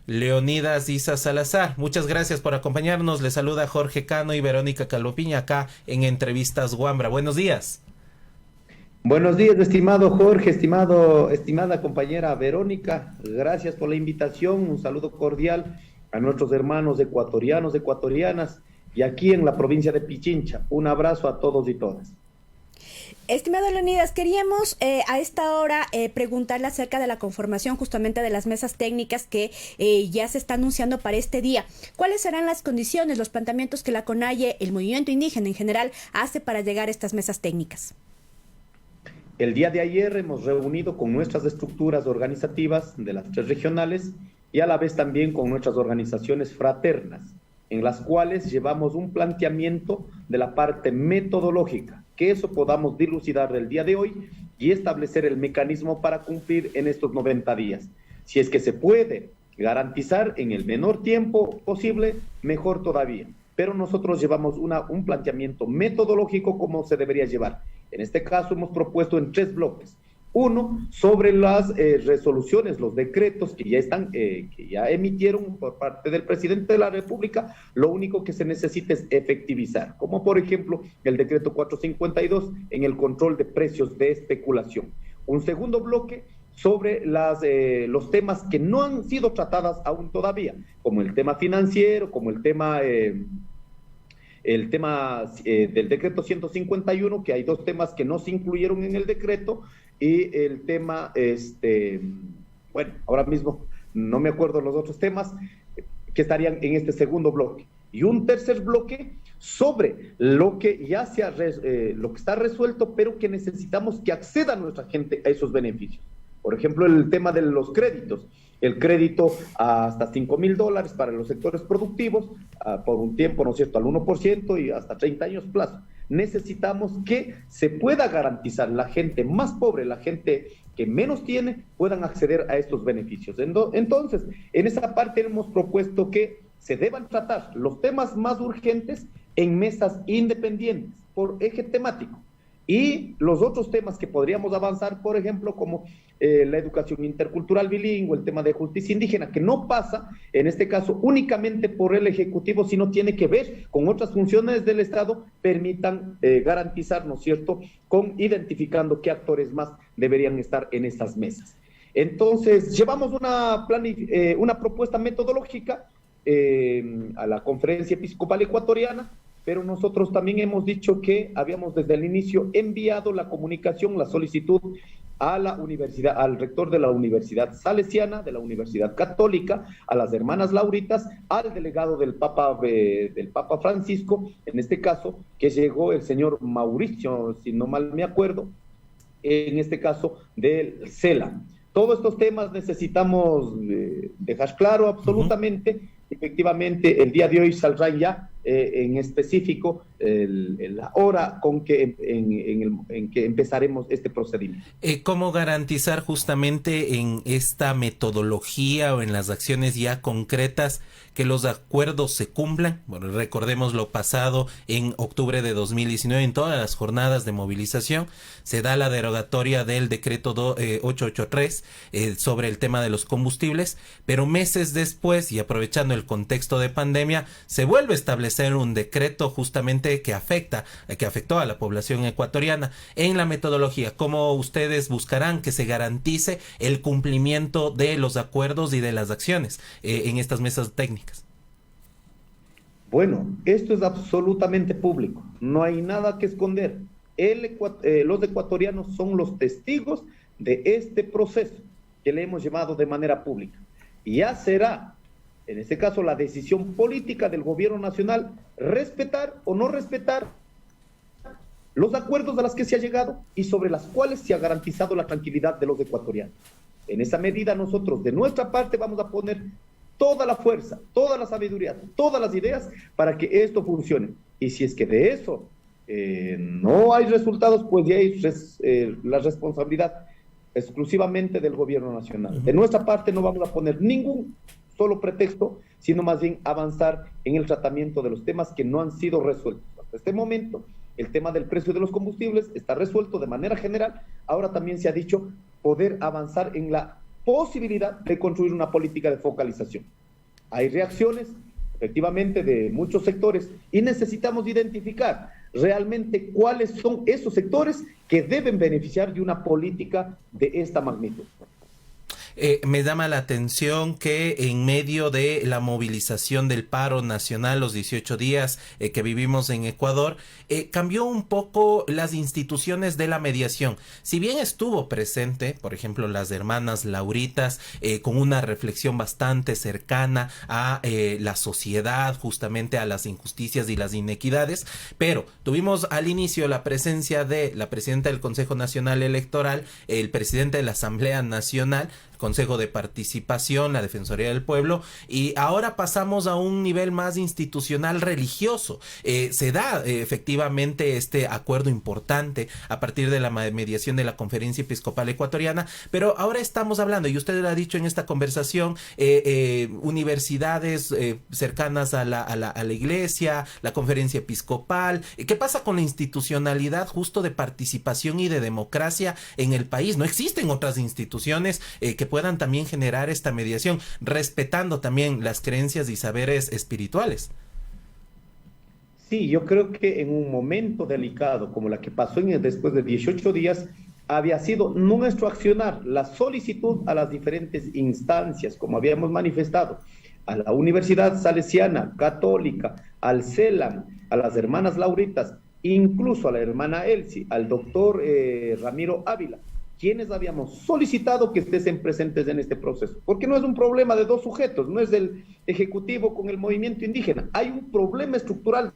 Leonidas Isa Salazar. Muchas gracias por acompañarnos. Les saluda Jorge Cano y Verónica Calvopiña acá en Entrevistas Wambra. Buenos días. Buenos días, estimado Jorge, estimada compañera Verónica. Gracias por la invitación. Un saludo cordial a nuestros hermanos ecuatorianos, ecuatorianas y aquí en la provincia de Pichincha. Un abrazo a todos y todas. Estimado Leonidas, queríamos a esta hora preguntarle acerca de la conformación justamente de las mesas técnicas que ya se está anunciando para este día. ¿Cuáles serán las condiciones, los planteamientos que la CONAIE, el movimiento indígena en general, hace para llegar a estas mesas técnicas? El día de ayer hemos reunido con nuestras estructuras organizativas de las 3 regionales y a la vez también con nuestras organizaciones fraternas, en las cuales llevamos un planteamiento de la parte metodológica, que eso podamos dilucidar el día de hoy y establecer el mecanismo para cumplir en estos 90 días. Si es que se puede garantizar en el menor tiempo posible, mejor todavía. Pero nosotros llevamos un planteamiento metodológico como se debería llevar. En este caso hemos propuesto en 3 bloques. Uno, sobre las resoluciones, los decretos que ya están, que ya emitieron por parte del presidente de la República. Lo único que se necesita es efectivizar, como por ejemplo el decreto 452 en el control de precios de especulación. Un segundo bloque sobre los temas que no han sido tratados aún todavía, como el tema financiero, como el tema del decreto 151, que hay 2 temas que no se incluyeron en el decreto, y el tema, bueno, ahora mismo no me acuerdo los otros temas que estarían en este segundo bloque. Y un tercer bloque sobre lo que ya lo que está resuelto, pero que necesitamos que acceda nuestra gente a esos beneficios. Por ejemplo, el tema de los créditos. El crédito hasta $5,000 para los sectores productivos, por un tiempo, ¿no es cierto?, al 1% y hasta 30 años plazo. Necesitamos que se pueda garantizar la gente más pobre, la gente que menos tiene, puedan acceder a estos beneficios. Entonces, en esa parte hemos propuesto que se deban tratar los temas más urgentes en mesas independientes, por eje temático. Y los otros temas que podríamos avanzar, por ejemplo, como la educación intercultural bilingüe, el tema de justicia indígena, que no pasa, en este caso, únicamente por el Ejecutivo, sino tiene que ver con otras funciones del Estado, permitan garantizar, ¿no es cierto?, identificando qué actores más deberían estar en estas mesas. Entonces, llevamos una propuesta metodológica a la Conferencia Episcopal Ecuatoriana, pero nosotros también hemos dicho que habíamos desde el inicio enviado la comunicación, la solicitud a la universidad, al rector de la Universidad Salesiana, de la Universidad Católica, a las hermanas Lauritas, al delegado del Papa Francisco, en este caso, que llegó el señor Mauricio, si no mal me acuerdo, en este caso del CELA. Todos estos temas necesitamos dejar claro absolutamente. Efectivamente, el día de hoy saldrá ya en específico la hora en que empezaremos este procedimiento. ¿Cómo garantizar justamente en esta metodología o en las acciones ya concretas que los acuerdos se cumplan? Bueno, recordemos lo pasado en octubre de 2019, en todas las jornadas de movilización, se da la derogatoria del decreto 883 sobre el tema de los combustibles, pero meses después, y aprovechando el contexto de pandemia, se vuelve a establecer un decreto justamente que afectó a la población ecuatoriana. En la metodología, ¿cómo ustedes buscarán que se garantice el cumplimiento de los acuerdos y de las acciones en estas mesas técnicas? Bueno, esto es absolutamente público, no hay nada que esconder. Los ecuatorianos son los testigos de este proceso que le hemos llevado de manera pública. Y ya será, en este caso, la decisión política del gobierno nacional, respetar o no respetar los acuerdos a los que se ha llegado y sobre las cuales se ha garantizado la tranquilidad de los ecuatorianos. En esa medida nosotros, de nuestra parte, vamos a poner toda la fuerza, toda la sabiduría, todas las ideas para que esto funcione. Y si es que de eso no hay resultados, pues ya hay la responsabilidad exclusivamente del gobierno nacional. De nuestra parte no vamos a poner ningún solo pretexto, sino más bien avanzar en el tratamiento de los temas que no han sido resueltos. Hasta este momento, el tema del precio de los combustibles está resuelto de manera general. Ahora también se ha dicho poder avanzar en la posibilidad de construir una política de focalización. Hay reacciones, efectivamente, de muchos sectores y necesitamos identificar realmente cuáles son esos sectores que deben beneficiar de una política de esta magnitud. Me llama la atención que en medio de la movilización del paro nacional, los 18 días que vivimos en Ecuador, cambió un poco las instituciones de la mediación. Si bien estuvo presente, por ejemplo, las hermanas Lauritas, con una reflexión bastante cercana a la sociedad, justamente a las injusticias y las inequidades, pero tuvimos al inicio la presencia de la presidenta del Consejo Nacional Electoral, el presidente de la Asamblea Nacional, Consejo de Participación, la Defensoría del Pueblo, y ahora pasamos a un nivel más institucional religioso. Se da efectivamente este acuerdo importante a partir de la mediación de la Conferencia Episcopal Ecuatoriana, pero ahora estamos hablando, y usted lo ha dicho en esta conversación, universidades cercanas a la iglesia, la Conferencia Episcopal. ¿Qué pasa con la institucionalidad justo de participación y de democracia en el país? No existen otras instituciones que puedan también generar esta mediación, respetando también las creencias y saberes espirituales. Sí, yo creo que en un momento delicado como la que pasó después de 18 días, había sido nuestro accionar la solicitud a las diferentes instancias, como habíamos manifestado, a la Universidad Salesiana, Católica, al CELAM, a las hermanas Lauritas, incluso a la hermana Elsie, al doctor Ramiro Ávila, quienes habíamos solicitado que estén presentes en este proceso, porque no es un problema de dos sujetos, no es del Ejecutivo con el movimiento indígena, hay un problema estructural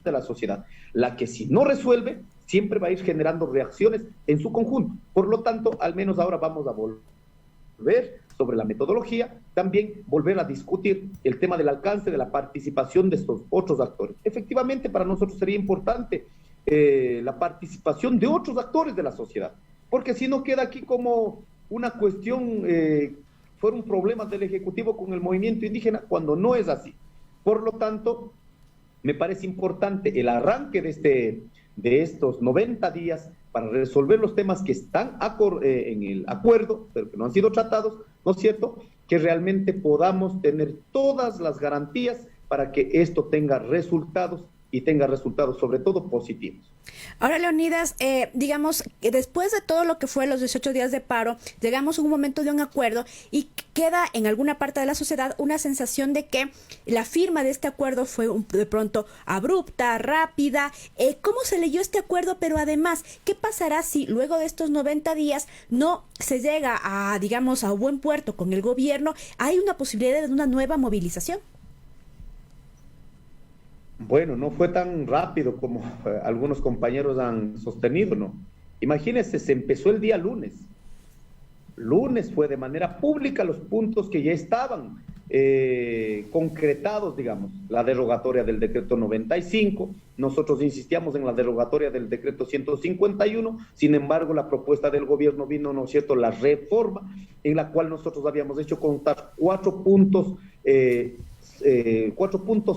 de la sociedad, la que si no resuelve, siempre va a ir generando reacciones en su conjunto. Por lo tanto, al menos ahora vamos a volver sobre la metodología, también volver a discutir el tema del alcance de la participación de estos otros actores. Efectivamente, para nosotros sería importante la participación de otros actores de la sociedad, porque si no queda aquí como una cuestión, fueron problemas del Ejecutivo con el movimiento indígena, cuando no es así. Por lo tanto, me parece importante el arranque de estos 90 días para resolver los temas que están en el acuerdo, pero que no han sido tratados, ¿no es cierto?, que realmente podamos tener todas las garantías para que esto tenga resultados y tenga resultados sobre todo positivos. Ahora, Leonidas, digamos, después de todo lo que fue los 18 días de paro, llegamos a un momento de un acuerdo y queda en alguna parte de la sociedad una sensación de que la firma de este acuerdo fue de pronto abrupta, rápida. ¿Cómo se leyó este acuerdo? Pero además, ¿qué pasará si luego de estos 90 días no se llega a, digamos, a buen puerto con el gobierno? ¿Hay una posibilidad de una nueva movilización? Bueno, no fue tan rápido como algunos compañeros han sostenido, ¿no? Imagínense, se empezó el día lunes. Lunes fue de manera pública los puntos que ya estaban concretados, digamos, la derogatoria del decreto 95, nosotros insistíamos en la derogatoria del decreto 151, sin embargo la propuesta del gobierno vino, ¿no es cierto?, la reforma, en la cual nosotros habíamos hecho constar 4 puntos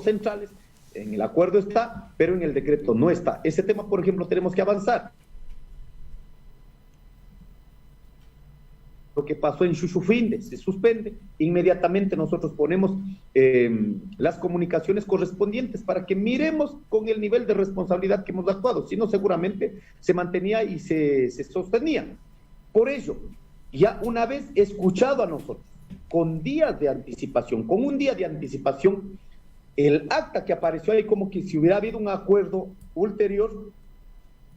centrales. En el acuerdo está, pero en el decreto no está. Ese tema, por ejemplo, tenemos que avanzar. Lo que pasó en Xuxufinde se suspende, inmediatamente nosotros ponemos las comunicaciones correspondientes para que miremos con el nivel de responsabilidad que hemos actuado, si no seguramente se mantenía y se sostenía. Por ello, ya una vez escuchado a nosotros, con días de anticipación, con un día de anticipación, el acta que apareció ahí como que si hubiera habido un acuerdo ulterior,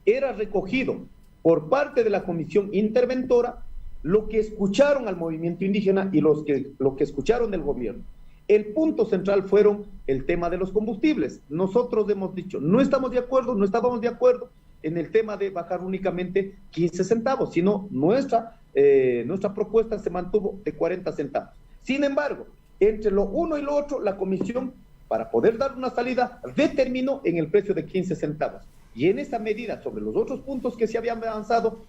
era recogido por parte de la comisión interventora lo que escucharon al movimiento indígena y lo que escucharon del gobierno. El punto central fueron el tema de los combustibles. Nosotros hemos dicho, no estábamos de acuerdo en el tema de bajar únicamente 15 centavos, sino nuestra propuesta se mantuvo de 40 centavos. Sin embargo, entre lo uno y lo otro, la comisión, para poder dar una salida, determinó en el precio de 15 centavos. Y en esa medida, sobre los otros puntos que se habían avanzado,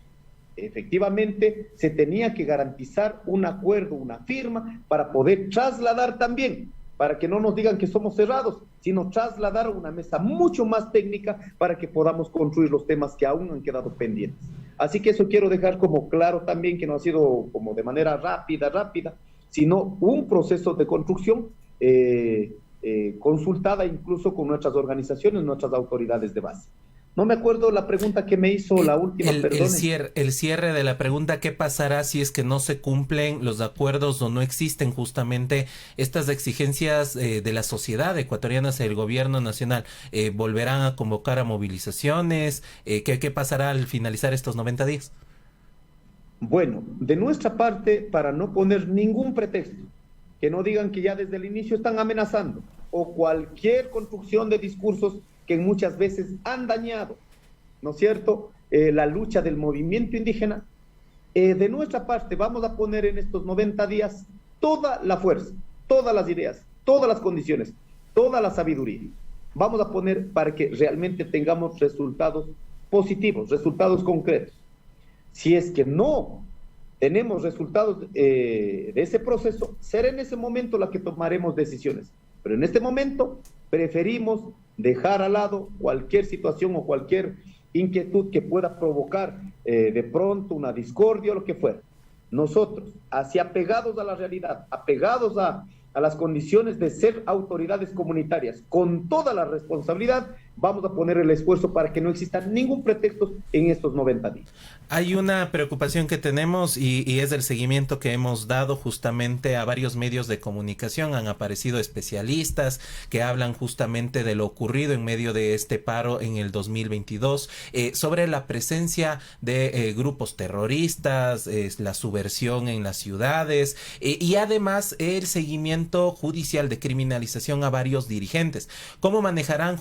efectivamente se tenía que garantizar un acuerdo, una firma, para poder trasladar también, para que no nos digan que somos cerrados, sino trasladar a una mesa mucho más técnica para que podamos construir los temas que aún han quedado pendientes. Así que eso quiero dejar como claro también, que no ha sido como de manera rápida, sino un proceso de construcción consultada incluso con nuestras organizaciones, nuestras autoridades de base. No me acuerdo la pregunta que me hizo la última, el cierre de la pregunta: ¿qué pasará si es que no se cumplen los acuerdos o no existen justamente estas exigencias de la sociedad ecuatoriana hacia el gobierno nacional? ¿Volverán a convocar a movilizaciones? ¿Qué pasará al finalizar estos 90 días? Bueno, de nuestra parte, para no poner ningún pretexto, que no digan que ya desde el inicio están amenazando, o cualquier construcción de discursos que muchas veces han dañado, ¿no es cierto?, la lucha del movimiento indígena. De nuestra parte vamos a poner en estos 90 días toda la fuerza, todas las ideas, todas las condiciones, toda la sabiduría. Vamos a poner para que realmente tengamos resultados positivos, resultados concretos. Si es que no tenemos resultados de ese proceso, será en ese momento la que tomaremos decisiones. Pero en este momento preferimos dejar al lado cualquier situación o cualquier inquietud que pueda provocar de pronto una discordia o lo que fuera. Nosotros, así apegados a la realidad, apegados a las condiciones de ser autoridades comunitarias, con toda la responsabilidad, vamos a poner el esfuerzo para que no exista ningún pretexto en estos 90 días. Hay una preocupación que tenemos y es el seguimiento que hemos dado justamente a varios medios de comunicación. Han aparecido especialistas que hablan justamente de lo ocurrido en medio de este paro en el 2022, sobre la presencia de grupos terroristas, la subversión en las ciudades y además el seguimiento judicial de criminalización a varios dirigentes. ¿Cómo manejarán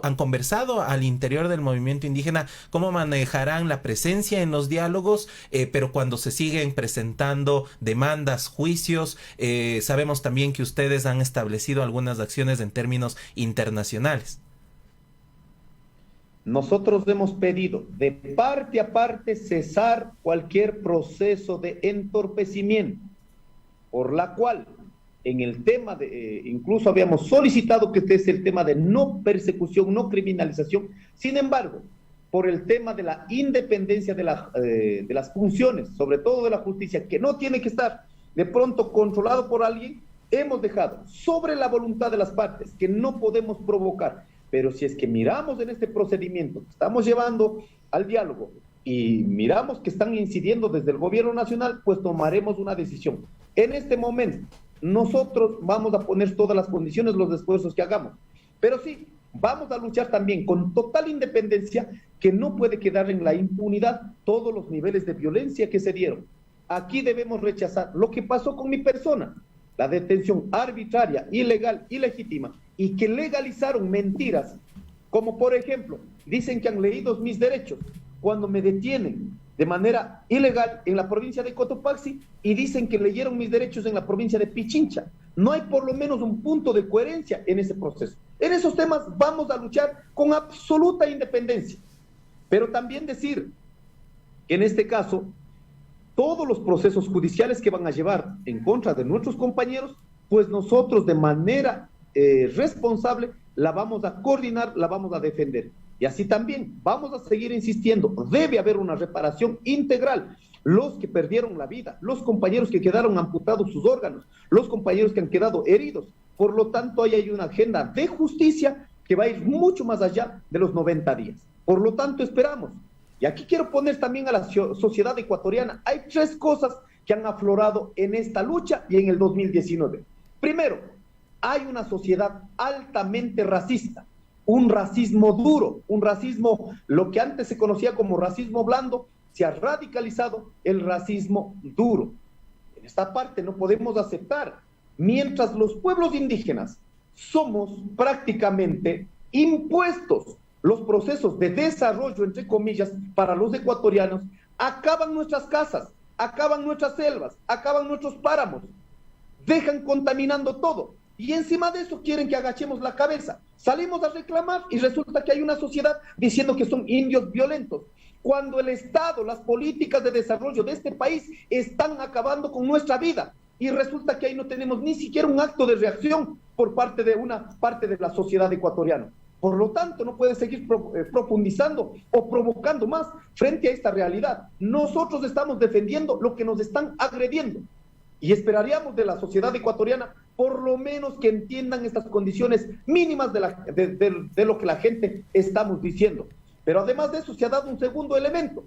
han conversado al interior del movimiento indígena, cómo manejarán la presencia en los diálogos, pero cuando se siguen presentando demandas, juicios? Sabemos también que ustedes han establecido algunas acciones en términos internacionales. Nosotros hemos pedido de parte a parte cesar cualquier proceso de entorpecimiento, por la cual en el tema de, incluso habíamos solicitado que este es el tema de no persecución, no criminalización. Sin embargo, por el tema de la independencia de las funciones, sobre todo de la justicia, que no tiene que estar de pronto controlado por alguien, hemos dejado sobre la voluntad de las partes, que no podemos provocar. Pero si es que miramos en este procedimiento que estamos llevando al diálogo y miramos que están incidiendo desde el gobierno nacional, pues tomaremos una decisión. En este momento, nosotros vamos a poner todas las condiciones, los esfuerzos que hagamos, pero sí, vamos a luchar también con total independencia, que no puede quedar en la impunidad todos los niveles de violencia que se dieron. Aquí debemos rechazar lo que pasó con mi persona, la detención arbitraria, ilegal, ilegítima, y que legalizaron mentiras, como por ejemplo, dicen que han leído mis derechos, cuando me detienen de manera ilegal en la provincia de Cotopaxi y dicen que leyeron mis derechos en la provincia de Pichincha. No hay por lo menos un punto de coherencia en ese proceso. En esos temas vamos a luchar con absoluta independencia, pero también decir que en este caso todos los procesos judiciales que van a llevar en contra de nuestros compañeros, pues nosotros de manera responsable la vamos a coordinar, la vamos a defender. Y así también vamos a seguir insistiendo, debe haber una reparación integral. Los que perdieron la vida, los compañeros que quedaron amputados sus órganos, los compañeros que han quedado heridos. Por lo tanto, ahí hay una agenda de justicia que va a ir mucho más allá de los 90 días. Por lo tanto, esperamos. Y aquí quiero poner también a la sociedad ecuatoriana. Hay 3 cosas que han aflorado en esta lucha y en el 2019. Primero, hay una sociedad altamente racista. Un racismo duro, un racismo, lo que antes se conocía como racismo blando, se ha radicalizado el racismo duro. En esta parte no podemos aceptar, mientras los pueblos indígenas somos prácticamente impuestos los procesos de desarrollo, entre comillas, para los ecuatorianos, acaban nuestras casas, acaban nuestras selvas, acaban nuestros páramos, dejan contaminando todo. Y encima de eso quieren que agachemos la cabeza. Salimos a reclamar y resulta que hay una sociedad diciendo que son indios violentos, cuando el Estado, las políticas de desarrollo de este país están acabando con nuestra vida. Y resulta que ahí no tenemos ni siquiera un acto de reacción por parte de una parte de la sociedad ecuatoriana. Por lo tanto, no puede seguir profundizando o provocando más frente a esta realidad. Nosotros estamos defendiendo lo que nos están agrediendo y esperaríamos de la sociedad ecuatoriana por lo menos que entiendan estas condiciones mínimas de lo que la gente estamos diciendo. Pero además de eso se ha dado un segundo elemento: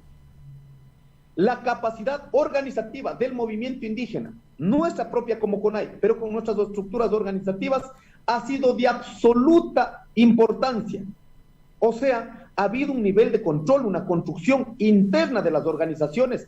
la capacidad organizativa del movimiento indígena, nuestra propia como CONAIE, pero con nuestras estructuras organizativas, ha sido de absoluta importancia. O sea, ha habido un nivel de control, una construcción interna de las organizaciones.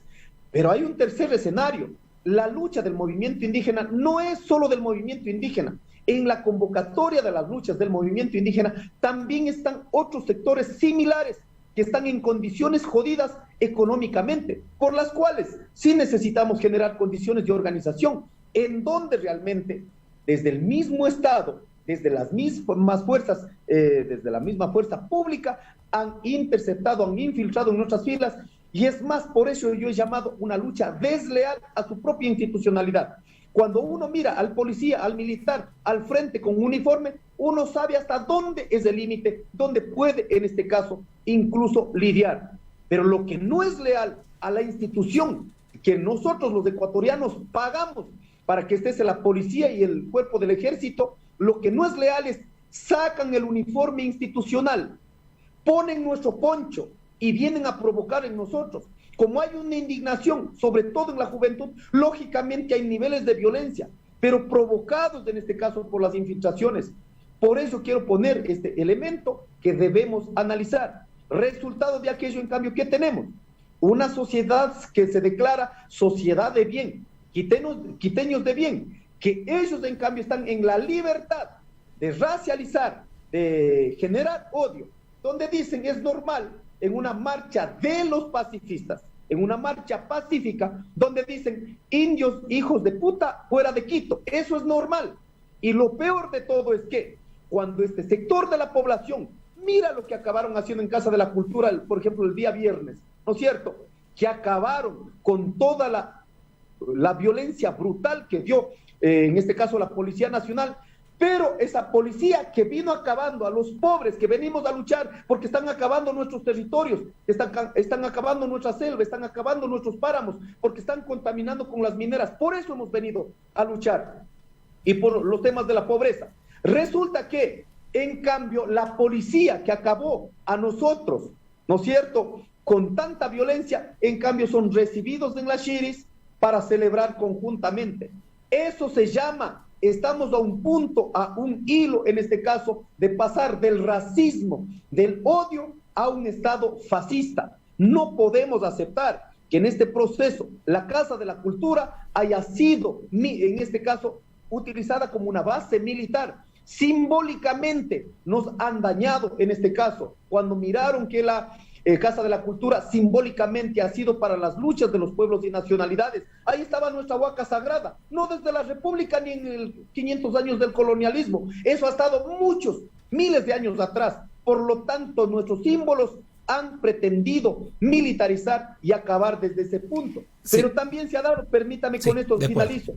Pero hay un tercer escenario: la lucha del movimiento indígena no es solo del movimiento indígena. En la convocatoria de las luchas del movimiento indígena también están otros sectores similares que están en condiciones jodidas económicamente, por las cuales sí necesitamos generar condiciones de organización en donde realmente desde el mismo Estado, desde las mismas fuerzas, desde la misma fuerza pública, han interceptado, han infiltrado en nuestras filas. Y es más, por eso yo he llamado una lucha desleal a su propia institucionalidad. Cuando uno mira al policía, al militar, al frente con uniforme, uno sabe hasta dónde es el límite, dónde puede, en este caso, incluso lidiar. Pero lo que no es leal a la institución que nosotros los ecuatorianos pagamos para que esté la policía y el cuerpo del ejército, lo que no es leal es sacan el uniforme institucional, ponen nuestro poncho y vienen a provocar en nosotros. Como hay una indignación, sobre todo en la juventud, lógicamente hay niveles de violencia, pero provocados en este caso por las infiltraciones. Por eso quiero poner este elemento que debemos analizar. Resultado de aquello, en cambio, ¿qué tenemos? Una sociedad que se declara sociedad de bien, quiteños de bien, que ellos en cambio están en la libertad de racializar, de generar odio, donde dicen es normal en una marcha de los pacifistas, en una marcha pacífica, donde dicen indios, hijos de puta, fuera de Quito. Eso es normal. Y lo peor de todo es que cuando este sector de la población mira lo que acabaron haciendo en Casa de la Cultura, por ejemplo, el día viernes, ¿no es cierto? Que acabaron con toda la violencia brutal que dio, en este caso, la Policía Nacional. Pero esa policía que vino acabando a los pobres, que venimos a luchar porque están acabando nuestros territorios, están acabando nuestra selva, están acabando nuestros páramos, porque están contaminando con las mineras. Por eso hemos venido a luchar. Y por los temas de la pobreza. Resulta que, en cambio, la policía que acabó a nosotros, ¿no es cierto?, con tanta violencia, en cambio son recibidos en las Shiris para celebrar conjuntamente. Eso se llama... Estamos a un punto, a un hilo, en este caso, de pasar del racismo, del odio, a un Estado fascista. No podemos aceptar que en este proceso la Casa de la Cultura haya sido, en este caso, utilizada como una base militar. Simbólicamente nos han dañado, en este caso, cuando miraron que la Casa de la Cultura simbólicamente ha sido para las luchas de los pueblos y nacionalidades. Ahí estaba nuestra huaca sagrada, no desde la República ni en el 500 años del colonialismo. Eso ha estado muchos, miles de años atrás. Por lo tanto, nuestros símbolos han pretendido militarizar y acabar desde ese punto. Sí. Pero también se ha dado, permítame con esto finalizo.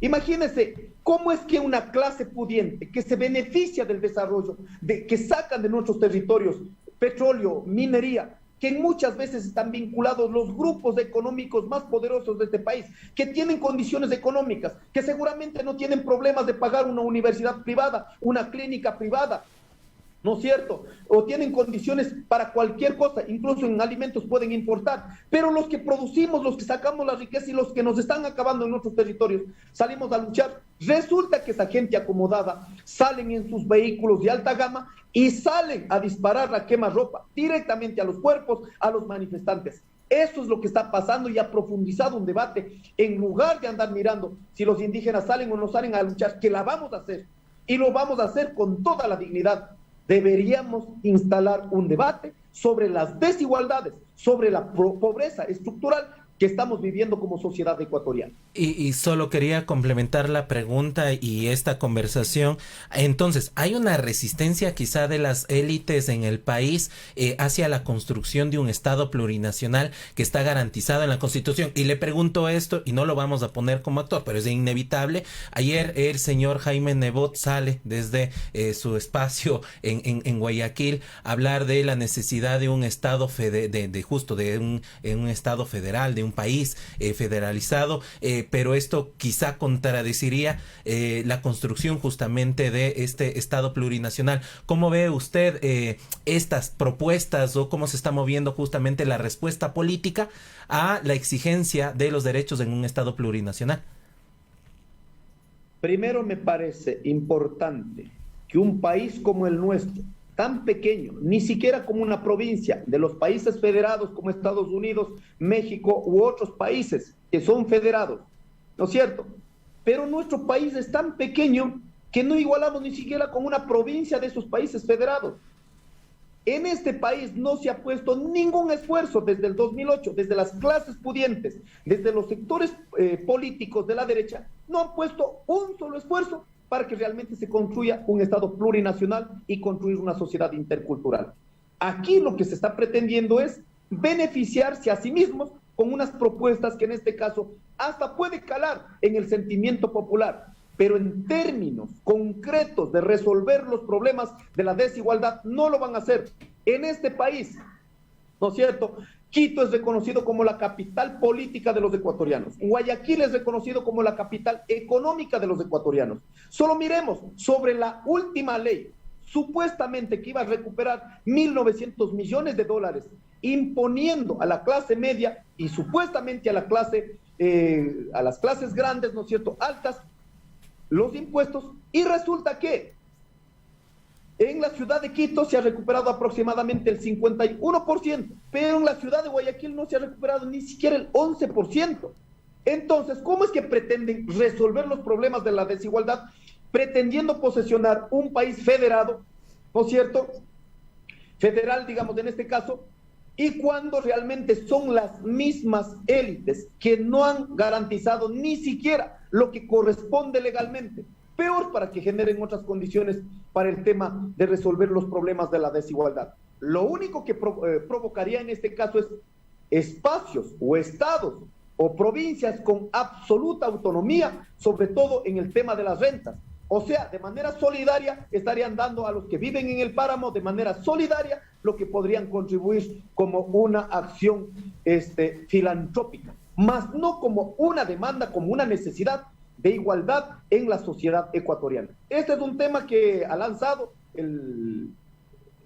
Imagínense cómo es que una clase pudiente que se beneficia del desarrollo, que sacan de nuestros territorios petróleo, minería, que muchas veces están vinculados los grupos económicos más poderosos de este país, que tienen condiciones económicas, que seguramente no tienen problemas de pagar una universidad privada, una clínica privada, ¿no es cierto? O tienen condiciones para cualquier cosa, incluso en alimentos pueden importar, pero los que producimos, los que sacamos la riqueza y los que nos están acabando en nuestros territorios, salimos a luchar. Resulta que esa gente acomodada salen en sus vehículos de alta gama y salen a disparar la quemarropa directamente a los cuerpos, a los manifestantes. Eso es lo que está pasando y ha profundizado un debate. En lugar de andar mirando si los indígenas salen o no salen a luchar, que la vamos a hacer, y lo vamos a hacer con toda la dignidad. Deberíamos instalar un debate sobre las desigualdades, sobre la pobreza estructural, que estamos viviendo como sociedad ecuatoriana. Y solo quería complementar la pregunta y esta conversación. Entonces, ¿hay una resistencia quizá de las élites en el país hacia la construcción de un Estado plurinacional que está garantizado en la Constitución? Y le pregunto esto, y no lo vamos a poner como actor, pero es inevitable. Ayer el señor Jaime Nebot sale desde su espacio en Guayaquil a hablar de la necesidad de un Estado de un Estado federal, de un país federalizado, pero esto quizá contradeciría la construcción justamente de este Estado plurinacional. ¿Cómo ve usted estas propuestas o cómo se está moviendo justamente la respuesta política a la exigencia de los derechos en un Estado plurinacional? Primero, me parece importante que un país como el nuestro, tan pequeño, ni siquiera como una provincia de los países federados como Estados Unidos, México u otros países que son federados, ¿no es cierto? Pero nuestro país es tan pequeño que no igualamos ni siquiera con una provincia de esos países federados. En este país no se ha puesto ningún esfuerzo desde el 2008, desde las clases pudientes, desde los sectores políticos de la derecha, no han puesto un solo esfuerzo para que realmente se construya un Estado plurinacional y construir una sociedad intercultural. Aquí lo que se está pretendiendo es beneficiarse a sí mismos con unas propuestas que en este caso hasta puede calar en el sentimiento popular, pero en términos concretos de resolver los problemas de la desigualdad no lo van a hacer. En este país, ¿no es cierto?, Quito es reconocido como la capital política de los ecuatorianos. Guayaquil es reconocido como la capital económica de los ecuatorianos. Solo miremos sobre la última ley, supuestamente que iba a recuperar 1.900 millones de dólares, imponiendo a la clase media y supuestamente a la clase, a las clases grandes, ¿no es cierto?, altas, los impuestos, y resulta que en la ciudad de Quito se ha recuperado aproximadamente el 51%, pero en la ciudad de Guayaquil no se ha recuperado ni siquiera el 11%. Entonces, ¿cómo es que pretenden resolver los problemas de la desigualdad pretendiendo posesionar un país federado, ¿no es cierto?, federal, digamos, en este caso, y cuando realmente son las mismas élites que no han garantizado ni siquiera lo que corresponde legalmente? Peor, para que generen otras condiciones para el tema de resolver los problemas de la desigualdad. Lo único que provocaría en este caso es espacios o estados o provincias con absoluta autonomía, sobre todo en el tema de las rentas. O sea, de manera solidaria estarían dando a los que viven en el páramo de manera solidaria lo que podrían contribuir como una acción filantrópica, más no como una demanda, como una necesidad de igualdad en la sociedad ecuatoriana. Este es un tema que ha lanzado, en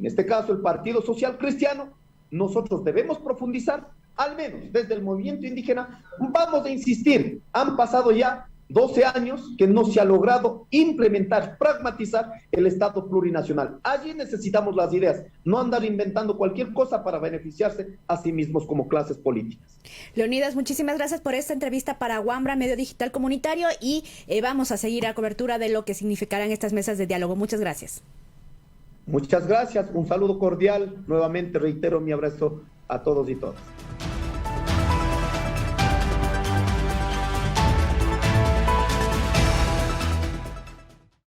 este caso, el Partido Social Cristiano. Nosotros debemos profundizar, al menos desde el movimiento indígena, vamos a insistir. Han pasado ya 12 años que no se ha logrado implementar, pragmatizar el Estado plurinacional. Allí necesitamos las ideas, no andar inventando cualquier cosa para beneficiarse a sí mismos como clases políticas. Leonidas, muchísimas gracias por esta entrevista para Wambra, Medio Digital Comunitario, y vamos a seguir a cobertura de lo que significarán estas mesas de diálogo. Muchas gracias. Muchas gracias, un saludo cordial. Nuevamente reitero mi abrazo a todos y todas.